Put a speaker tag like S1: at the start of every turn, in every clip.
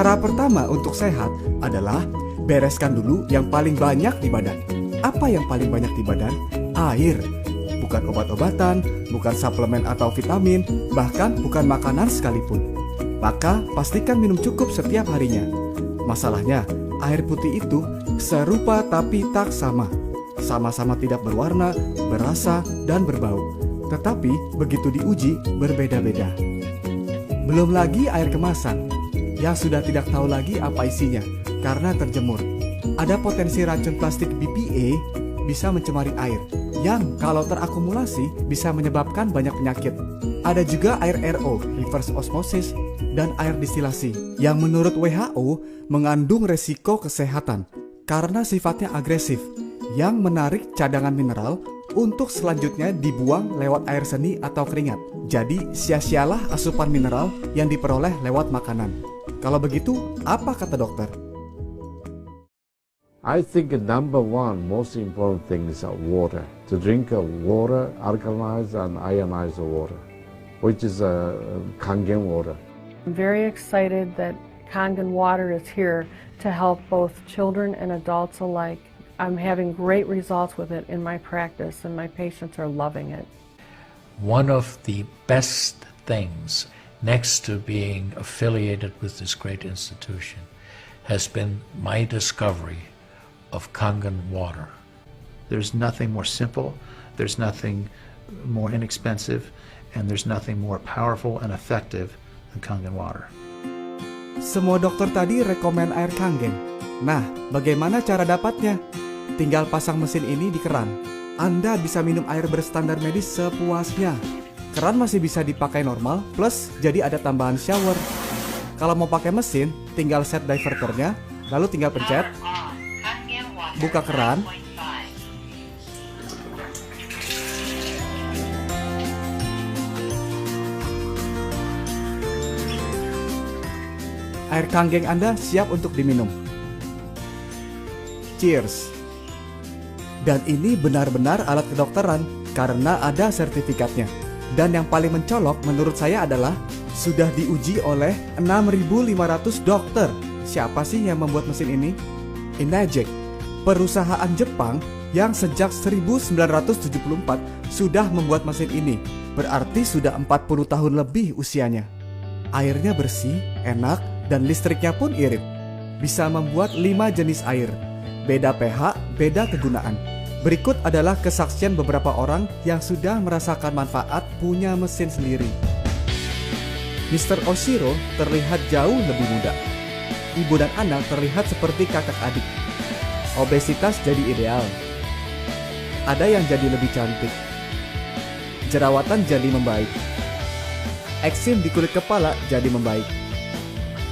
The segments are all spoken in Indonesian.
S1: Cara pertama untuk sehat adalah bereskan dulu yang paling banyak di badan. Apa yang paling banyak di badan? Air. Bukan obat-obatan, bukan suplemen atau vitamin, bahkan bukan makanan sekalipun. Maka pastikan minum cukup setiap harinya. Masalahnya, air putih itu serupa tapi tak sama. Sama-sama tidak berwarna, berasa, dan berbau. Tetapi begitu diuji, berbeda-beda. Belum lagi air kemasan, yang sudah tidak tahu lagi apa isinya karena terjemur. Ada potensi racun plastik BPA bisa mencemari air, yang kalau terakumulasi bisa menyebabkan banyak penyakit. Ada juga air RO, reverse osmosis, dan air distilasi, yang menurut WHO mengandung resiko kesehatan karena sifatnya agresif, yang menarik cadangan mineral untuk selanjutnya dibuang lewat air seni atau keringat. Jadi sia-sialah asupan mineral yang diperoleh lewat makanan. Kalau begitu, apa kata dokter?
S2: I think number one most important thing is water. To drink water, alkalized and ionized water, which is Kangen water.
S3: I'm very excited that Kangen water is here to help both children and adults alike. I'm having great results with it in my practice, and my patients are loving it.
S4: One of the best things, next to being affiliated with this great institution, has been my discovery of Kangen water.
S5: There's nothing more simple, there's nothing more inexpensive, and there's nothing more powerful and effective than Kangen water.
S1: Semua dokter tadi rekomen air Kangen. Nah, bagaimana cara dapatnya? Tinggal pasang mesin ini di keran. Anda bisa minum air berstandar medis sepuasnya. Keran masih bisa dipakai normal, plus jadi ada tambahan shower. Kalau mau pakai mesin, tinggal set diverternya, lalu tinggal pencet, buka keran, air Kangen Anda siap untuk diminum. Cheers! Dan ini benar-benar alat kedokteran karena ada sertifikatnya. Dan yang paling mencolok menurut saya adalah sudah diuji oleh 6.500 dokter. Siapa sih yang membuat mesin ini? Enagic, perusahaan Jepang yang sejak 1974 sudah membuat mesin ini. Berarti sudah 40 tahun lebih usianya. Airnya bersih, enak, dan listriknya pun irit. Bisa membuat 5 jenis air. Beda pH, beda kegunaan. Berikut adalah kesaksian beberapa orang yang sudah merasakan manfaat punya mesin sendiri. Mr. Oshiro terlihat jauh lebih muda. Ibu dan anak terlihat seperti kakak adik. Obesitas jadi ideal. Ada yang jadi lebih cantik. Jerawatan jadi membaik. Eksim di kulit kepala jadi membaik.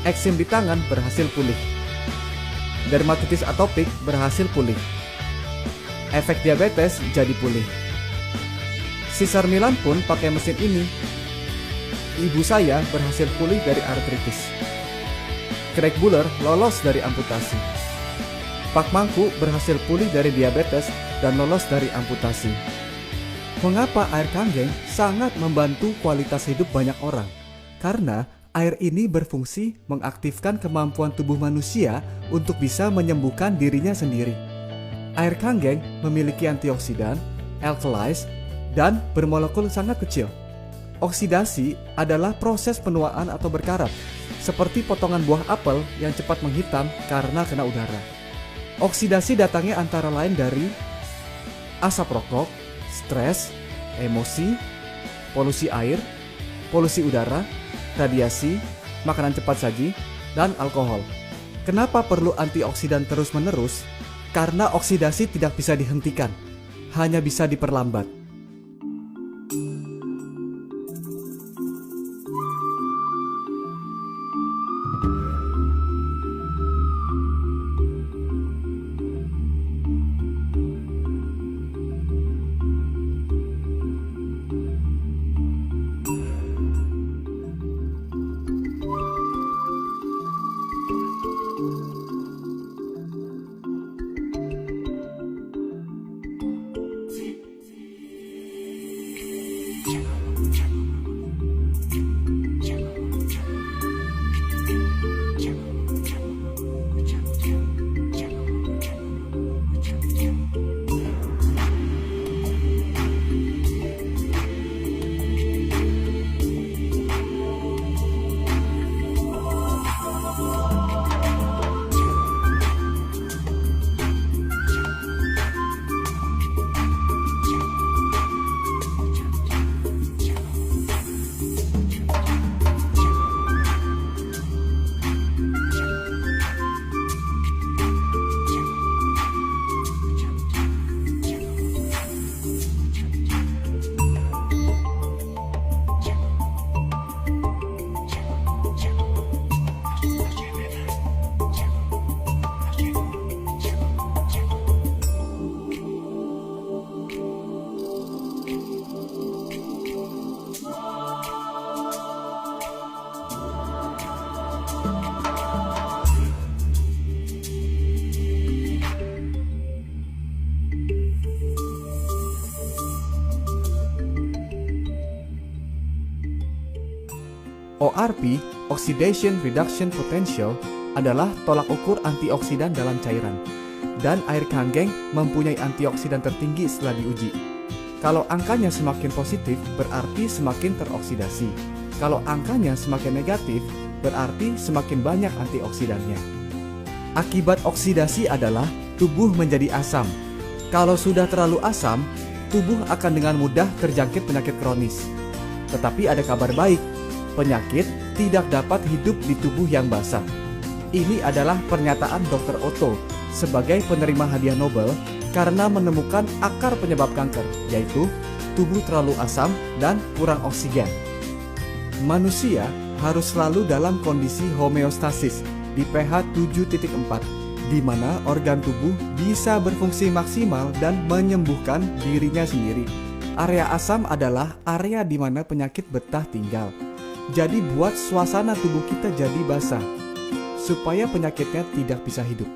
S1: Eksim di tangan berhasil pulih. Dermatitis atopik berhasil pulih. Efek diabetes jadi pulih. Caesar Milan pun pakai mesin ini. Ibu saya berhasil pulih dari artritis. Craig Buller lolos dari amputasi. Pak Mangku berhasil pulih dari diabetes dan lolos dari amputasi. Mengapa air Kangen sangat membantu kualitas hidup banyak orang? Karena air ini berfungsi mengaktifkan kemampuan tubuh manusia untuk bisa menyembuhkan dirinya sendiri. Air Kangen memiliki antioksidan, alkalize, dan bermolekul sangat kecil. Oksidasi adalah proses penuaan atau berkarat, seperti potongan buah apel yang cepat menghitam karena kena udara. Oksidasi datangnya antara lain dari asap rokok, stres, emosi, polusi air, polusi udara, radiasi, makanan cepat saji, dan alkohol. Kenapa perlu antioksidan terus-menerus? Karena oksidasi tidak bisa dihentikan, hanya bisa diperlambat. ORP, Oxidation Reduction Potential, adalah tolak ukur antioksidan dalam cairan. Dan air kanggeng mempunyai antioksidan tertinggi setelah diuji. Kalau angkanya semakin positif, berarti semakin teroksidasi. Kalau angkanya semakin negatif, berarti semakin banyak antioksidannya. Akibat oksidasi adalah tubuh menjadi asam. Kalau sudah terlalu asam, tubuh akan dengan mudah terjangkit penyakit kronis. Tetapi ada kabar baik, penyakit tidak dapat hidup di tubuh yang basah. Ini adalah pernyataan Dr. Otto sebagai penerima hadiah Nobel karena menemukan akar penyebab kanker, yaitu tubuh terlalu asam dan kurang oksigen. Manusia harus selalu dalam kondisi homeostasis di pH 7.4, di mana organ tubuh bisa berfungsi maksimal dan menyembuhkan dirinya sendiri. Area asam adalah area di mana penyakit betah tinggal. Jadi buat suasana tubuh kita jadi basah, supaya penyakitnya tidak bisa hidup.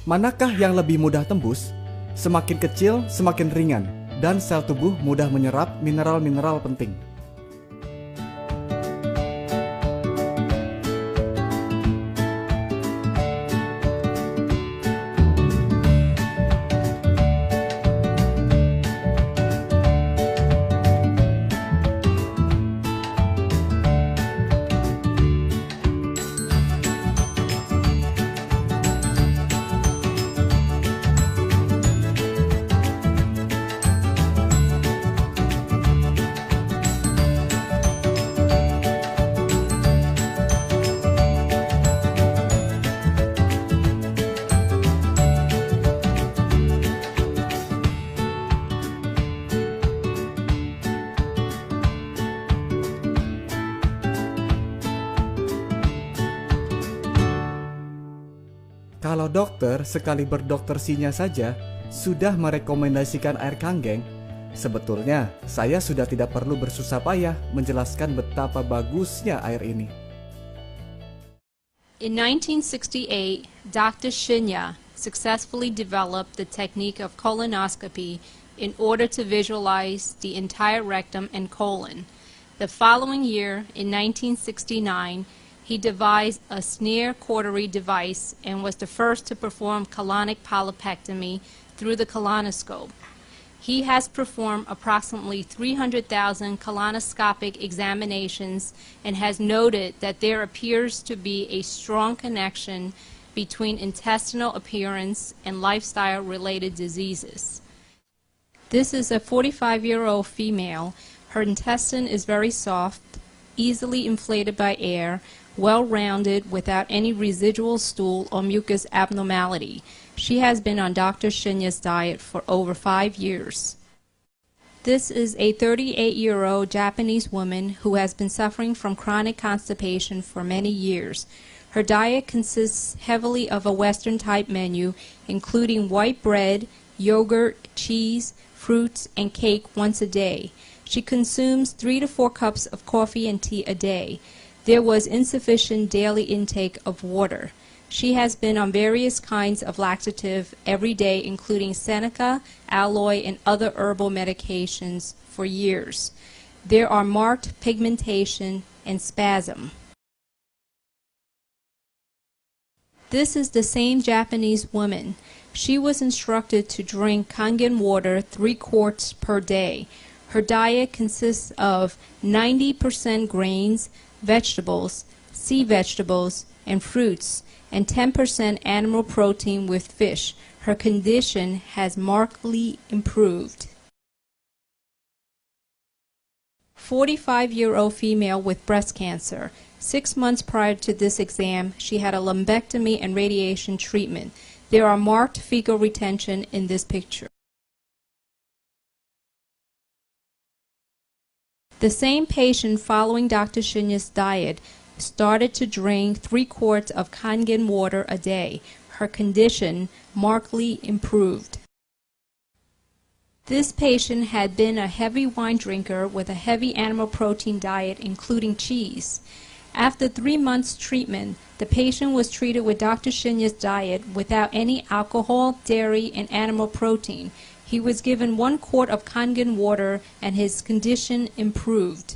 S1: Manakah yang lebih mudah tembus? Semakin kecil, semakin ringan, dan sel tubuh mudah menyerap mineral-mineral penting. Kalau dokter sekali berdoktersinya saja sudah merekomendasikan air kanggeng, sebetulnya saya sudah tidak perlu bersusah payah menjelaskan betapa bagusnya air ini.
S6: In 1968, Dr. Shinya successfully developed the technique of colonoscopy in order to visualize the entire rectum and colon. The following year, in 1969, he devised a Sneer cautery device and was the first to perform colonic polypectomy through the colonoscope. He has performed approximately 300,000 colonoscopic examinations and has noted that there appears to be a strong connection between intestinal appearance and lifestyle-related diseases. This is a 45-year-old female. Her intestine is very soft, easily inflated by air, well-rounded without any residual stool or mucus abnormality. She has been on Dr. Shinya's diet for over 5 years. This is a 38-year-old Japanese woman who has been suffering from chronic constipation for many years. Her diet consists heavily of a Western-type menu, including white bread, yogurt, cheese, fruits, and cake once a day. She consumes 3 to 4 cups of coffee and tea a day. There was insufficient daily intake of water. She has been on various kinds of laxative every day, including Seneca, aloe, and other herbal medications for years. There are marked pigmentation and spasm. This is the same Japanese woman. She was instructed to drink Kangen water 3 quarts per day. Her diet consists of 90% grains, vegetables, sea vegetables, and fruits, and 10% animal protein with fish. Her condition has markedly improved. 45-year-old female with breast cancer. 6 months prior to this exam, she had a lumpectomy and radiation treatment. There are marked fecal retention in this picture. The same patient, following Dr. Shinya's diet, started to drink 3 quarts of Kangen water a day. Her condition markedly improved. This patient had been a heavy wine drinker with a heavy animal protein diet, including cheese. After 3 months treatment, the patient was treated with Dr. Shinya's diet without any alcohol, dairy, and animal protein. He was given 1 quart of Kangen water and his condition improved.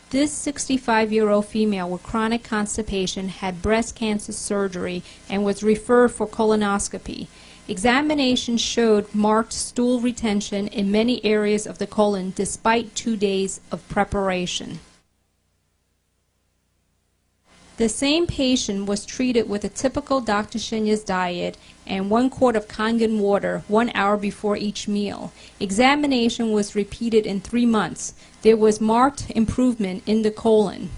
S6: This 65-year-old female with chronic constipation had breast cancer surgery and was referred for colonoscopy. Examination showed marked stool retention in many areas of the colon despite 2 days of preparation. The same patient was treated with a typical Dr. Shinya's diet and 1 quart of Kangen water 1 hour before each meal. Examination was repeated in 3 months. There was marked improvement in the colon.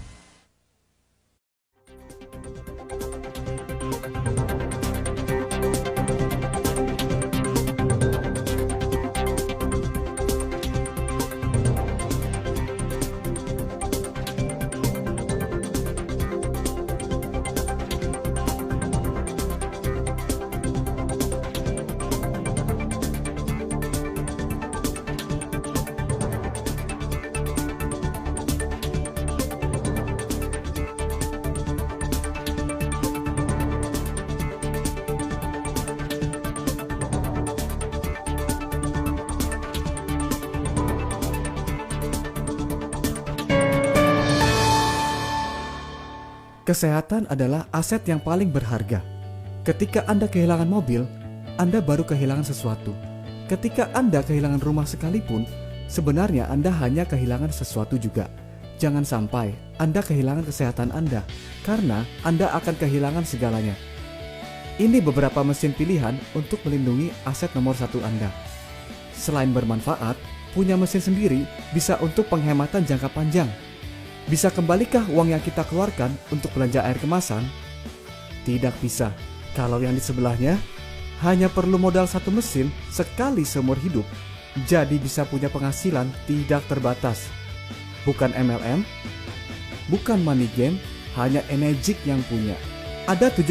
S1: Kesehatan adalah aset yang paling berharga. Ketika Anda kehilangan mobil, Anda baru kehilangan sesuatu. Ketika Anda kehilangan rumah sekalipun, sebenarnya Anda hanya kehilangan sesuatu juga. Jangan sampai Anda kehilangan kesehatan Anda, karena Anda akan kehilangan segalanya. Ini beberapa mesin pilihan untuk melindungi aset nomor 1 Anda. Selain bermanfaat, punya mesin sendiri bisa untuk penghematan jangka panjang. Bisa kembalikah uang yang kita keluarkan untuk belanja air kemasan? Tidak bisa. Kalau yang di sebelahnya hanya perlu modal 1 mesin sekali seumur hidup, jadi bisa punya penghasilan tidak terbatas. Bukan MLM, bukan money game, hanya Energik yang punya. Ada 7